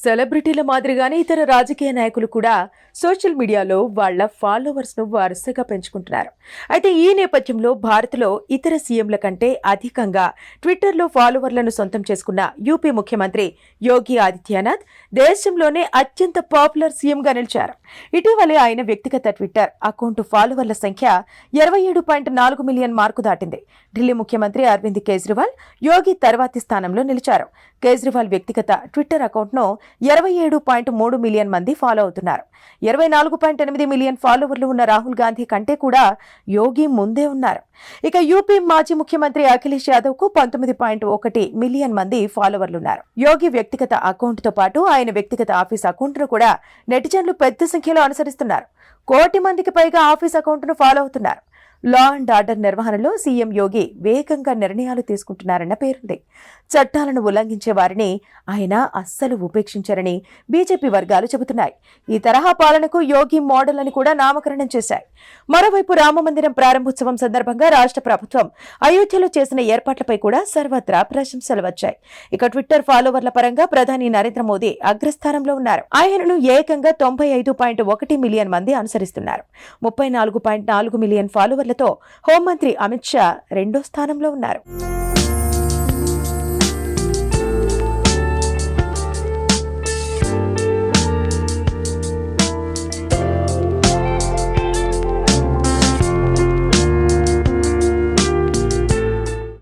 సెలబ్రిటీల మాదిరిగానే ఇతర రాజకీయ నాయకులు కూడా సోషల్ మీడియాలో వాళ్ల ఫాలోవర్స్ ను వరుసగా పెంచుకుంటున్నారు. అయితే ఈ నేపథ్యంలో భారత్లో ఇతర సీఎంల కంటే అధికంగా ట్విట్టర్లో ఫాలోవర్లను సొంతం చేసుకున్న యూపీ ముఖ్యమంత్రి యోగి ఆదిత్యనాథ్ దేశంలోనే అత్యంత పాపులర్ సీఎంగా నిలిచారు. ఇటీవలే ఆయన వ్యక్తిగత ట్విట్టర్ అకౌంట్ ఫాలోవర్ల సంఖ్య 27.4 మిలియన్ మార్కు దాటింది. ఢిల్లీ ముఖ్యమంత్రి అరవింద్ కేజ్రీవాల్ యోగి తర్వాతి స్థానంలో నిలిచారు. కేజ్రీవాల్ వ్యక్తిగత ట్విట్టర్ అకౌంట్ను 27.3 మిలియన్ మంది ఫాలో అవుతున్నారు. 24.8 మిలియన్ ఫాలోవర్లు ఉన్న రాహుల్ గాంధీ కంటే కూడా యోగి ముందే ఉన్నారు. ఇక యూపీ మాజీ ముఖ్యమంత్రి అఖిలేష్ యాదవ్ కు 19.1 మిలియన్ మంది ఫాలోవర్లున్నారు. యోగి వ్యక్తిగత అకౌంట్తో పాటు ఆయన వ్యక్తిగత ఆఫీస్ అకౌంట్ను కూడా నెటిజన్లు పెద్ద సంఖ్యలో అనుసరిస్తున్నారు. 1 కోటి మందికి పైగా ఆఫీస్ అకౌంట్ను ఫాలో అవుతున్నారు. లా అండ్ ఆర్డర్ నిర్వహణలో సీఎం యోగి వేగంగా నిర్ణయాలు తీసుకుంటున్నారన్న పేరుంది. చట్టాలను ఉల్లంఘించే వారిని ఆయన అస్సలు ఉపేక్షించారని బీజేపీ వర్గాలు చెబుతున్నాయి. ఈ తరహా పాలనకు యోగి మోడల్ అని కూడా నామకరణం చేశాయి. మరోవైపు రామమందిరం ప్రారంభోత్సవం సందర్భంగా రాష్ట్ర ప్రభుత్వం అయోధ్యలో చేసిన ఏర్పాట్లపై కూడా సర్వత్రా ప్రశంసలు వచ్చాయి. ఇక ట్విట్టర్ ఫాలోవర్ల పరంగా ప్రధాని నరేంద్ర మోదీ అగ్రస్థానంలో ఉన్నారు. ఆయనను ఏకంగా 95.1 మిలియన్ మంది అనుసరిస్తున్నారు. 34.4 మిలియన్ ఫాలోవర్లతో హోంమంత్రి అమిత్ షా రెండో స్థానంలో ఉన్నారు.